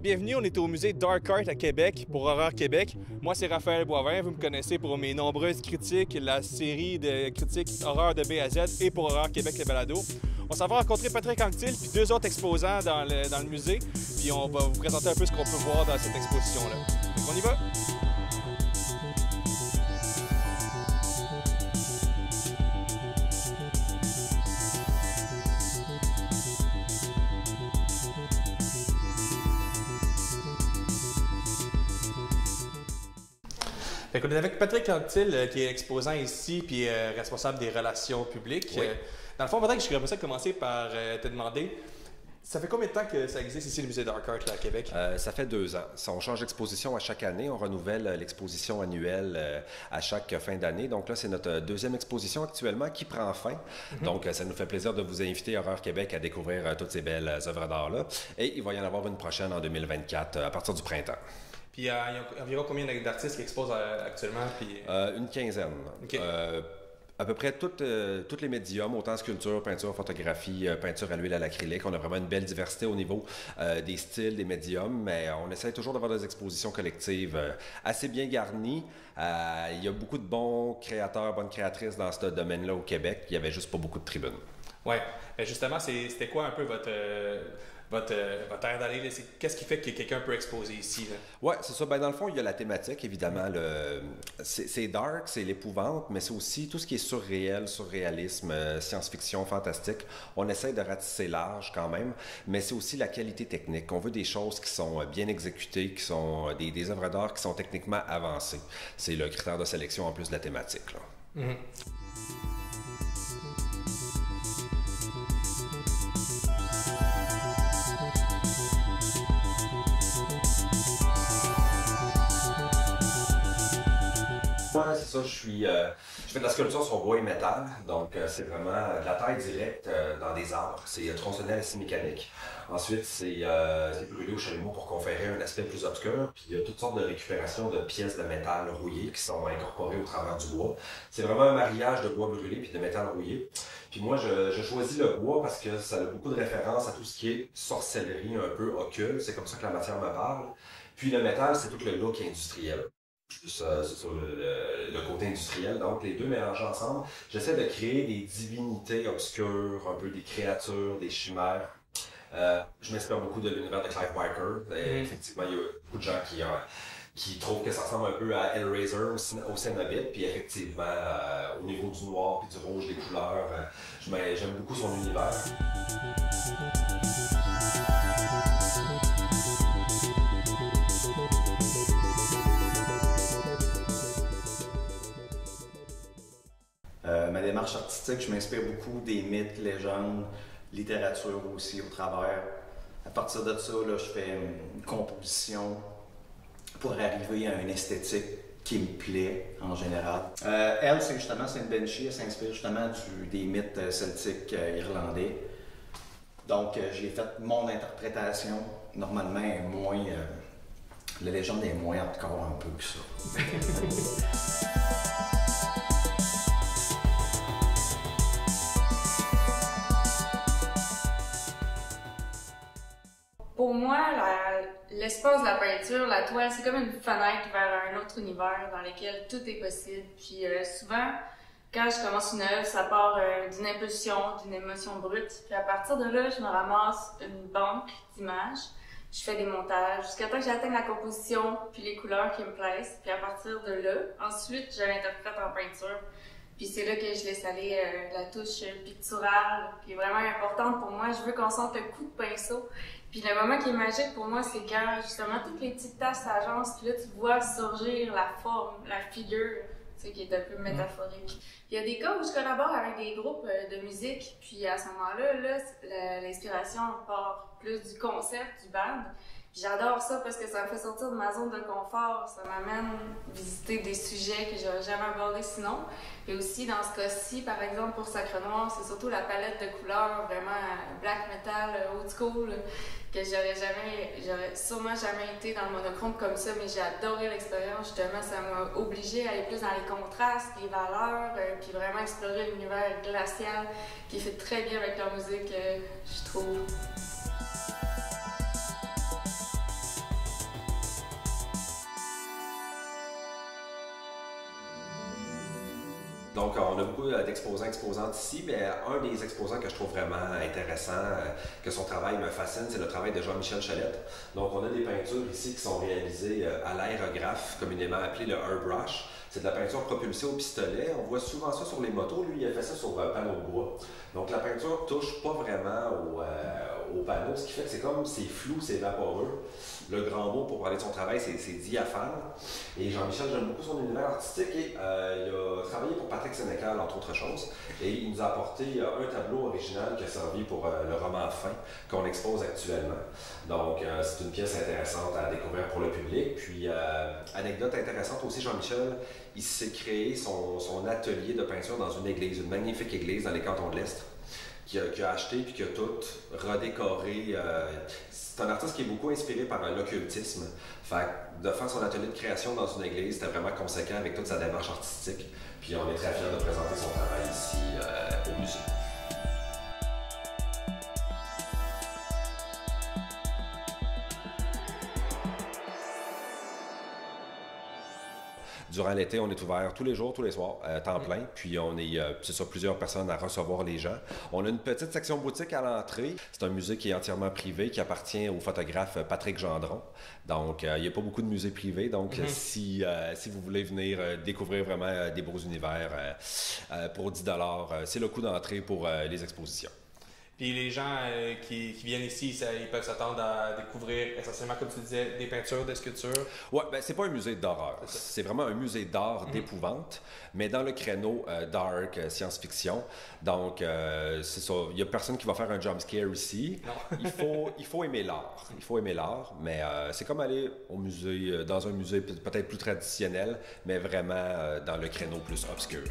Bienvenue, on est au musée Dark Art à Québec pour Horreur Québec. Moi, c'est Raphaël Boivin. Vous me connaissez pour mes nombreuses critiques, la série de critiques horreur de B à Z et pour Horreur Québec, le balado. On s'en va rencontrer Patrick Anctil puis deux autres exposants dans le musée. Puis on va vous présenter un peu ce qu'on peut voir dans cette exposition-là. Donc on y va! On est avec Patrick Anctil, qui est exposant ici puis responsable des relations publiques. Oui. Dans le fond, Patrick, je voudrais ça commencer par te demander, ça fait combien de temps que ça existe ici, le musée Dark Art là, à Québec? Ça fait 2 ans. On change d'exposition à chaque année. On renouvelle l'exposition annuelle à chaque fin d'année. Donc là, c'est notre deuxième exposition actuellement qui prend fin. Donc, ça nous fait plaisir de vous inviter, Horreur Québec, à découvrir toutes ces belles œuvres d'art-là. Et il va y en avoir une prochaine en 2024, à partir du printemps. Puis il y a environ combien d'artistes qui exposent actuellement? Puis... Une quinzaine. Okay. À peu près tous les médiums, autant sculpture, peinture, photographie, peinture à l'huile, à l'acrylique. On a vraiment une belle diversité au niveau des styles, des médiums, mais on essaie toujours d'avoir des expositions collectives assez bien garnies. Il y a beaucoup de bons créateurs, bonnes créatrices dans ce domaine-là au Québec. Il n'y avait juste pas beaucoup de tribunes. Oui. Justement, c'était quoi un peu votre aire d'aller? Qu'est-ce qui fait que quelqu'un peut exposer ici? Oui, c'est ça. Ben, dans le fond, il y a la thématique, évidemment. C'est dark, c'est l'épouvante, mais c'est aussi tout ce qui est surréel, surréalisme, science-fiction, fantastique. On essaie de ratisser large quand même, mais c'est aussi la qualité technique. On veut des choses qui sont bien exécutées, qui sont des œuvres d'art qui sont techniquement avancées. C'est le critère de sélection en plus de la thématique, là. Mm-hmm. Moi, c'est ça, je fais de la sculpture sur bois et métal, donc c'est vraiment de la taille directe dans des arbres. C'est tronçonné à la scie mécanique. Ensuite, c'est brûlé au chalumeau pour conférer un aspect plus obscur. Puis il y a toutes sortes de récupérations de pièces de métal rouillées qui sont incorporées au travers du bois. C'est vraiment un mariage de bois brûlé puis de métal rouillé. Puis moi, je choisis le bois parce que ça a beaucoup de références à tout ce qui est sorcellerie un peu occulte. C'est comme ça que la matière me parle. Puis le métal, c'est tout le look industriel. C'est sur le côté industriel, donc les deux mélangés ensemble. J'essaie de créer des divinités obscures, un peu des créatures, des chimères. Je m'inspire beaucoup de l'univers de Clive Barker. Effectivement, il y a beaucoup de gens qui trouvent que ça ressemble un peu à Hellraiser au Cénobite. Puis effectivement, au niveau du noir et du rouge, des couleurs, j'aime beaucoup son univers. Ma démarche artistique, je m'inspire beaucoup des mythes, légendes, littérature aussi au travers. À partir de ça, là, je fais une composition pour arriver à une esthétique qui me plaît en général. Elle, c'est une banshee, elle s'inspire justement des mythes celtiques irlandais. Donc, j'ai fait mon interprétation. Normalement, elle est moins, la légende est moins hardcore un peu que ça. Pour moi, l'espace de la peinture, la toile, c'est comme une fenêtre vers un autre univers dans lequel tout est possible. Puis souvent, quand je commence une œuvre, ça part d'une impulsion, d'une émotion brute. Puis à partir de là, je me ramasse une banque d'images. Je fais des montages jusqu'à temps que j'atteigne la composition puis les couleurs qui me plaisent. Puis à partir de là, ensuite, je l'interprète en peinture. Puis c'est là que je laisse aller la touche picturale qui est vraiment importante pour moi. Je veux qu'on sente le coup de pinceau. Puis le moment qui est magique pour moi, c'est quand justement toutes les petites taches s'agencent, puis là tu vois surgir la forme, la figure, tu sais, qui est un peu métaphorique. Il y a des cas où je collabore avec des groupes de musique, puis à ce moment-là, l'inspiration part plus du concept, du band. J'adore ça parce que ça me fait sortir de ma zone de confort, ça m'amène à visiter des sujets que j'aurais jamais abordés sinon. Et aussi dans ce cas-ci, par exemple pour Sacre Noir, c'est surtout la palette de couleurs vraiment black metal, old school, que j'aurais sûrement jamais été dans le monochrome comme ça, mais j'ai adoré l'expérience justement, ça m'a obligée à aller plus dans les contrastes, les valeurs, puis vraiment explorer l'univers glacial qui fait très bien avec leur musique, je trouve. Donc, on a beaucoup d'exposants, exposantes ici, mais un des exposants que je trouve vraiment intéressant, que son travail me fascine, c'est le travail de Jean-Michel Chalette. Donc, on a des peintures ici qui sont réalisées à l'aérographe, communément appelé le airbrush. C'est de la peinture propulsée au pistolet. On voit souvent ça sur les motos. Lui, il a fait ça sur panneau de bois. Donc, la peinture touche pas vraiment au panneau, ce qui fait que c'est flou, c'est vaporeux. Le grand mot pour parler de son travail, c'est diaphane. Et Jean-Michel, j'aime beaucoup son univers artistique et il a travaillé pour Patrick Sénécal, entre autres choses. Et il nous a apporté un tableau original qui a servi pour le roman Fin, qu'on expose actuellement. Donc, c'est une pièce intéressante à découvrir pour le public. Puis, anecdote intéressante aussi, Jean-Michel, il s'est créé son atelier de peinture dans une église, une magnifique église dans les cantons de l'Est, qui a acheté puis qui a tout redécoré. C'est un artiste qui est beaucoup inspiré par l'occultisme. Fait que de faire son atelier de création dans une église, c'était vraiment conséquent avec toute sa démarche artistique. Puis on est très fiers de présenter son travail ici au musée. Durant l'été, on est ouvert tous les jours, tous les soirs, temps plein. Puis on est, c'est ça, plusieurs personnes à recevoir les gens. On a une petite section boutique à l'entrée. C'est un musée qui est entièrement privé, qui appartient au photographe Patrick Gendron. Donc, il n'y a pas beaucoup de musées privés. Donc, si vous voulez venir découvrir vraiment des beaux univers pour 10 $, c'est le coût d'entrée pour les expositions. Puis les gens qui viennent ici, ils peuvent s'attendre à découvrir essentiellement, comme tu disais, des peintures, des sculptures. Ouais, ben c'est pas un musée d'horreur. C'est vraiment un musée d'art d'épouvante, mais dans le créneau dark, science-fiction. Donc, c'est ça. Il y a personne qui va faire un jump scare ici. Non. il faut aimer l'art. Il faut aimer l'art, mais c'est comme aller au musée, dans un musée peut-être plus traditionnel, mais vraiment dans le créneau plus obscur.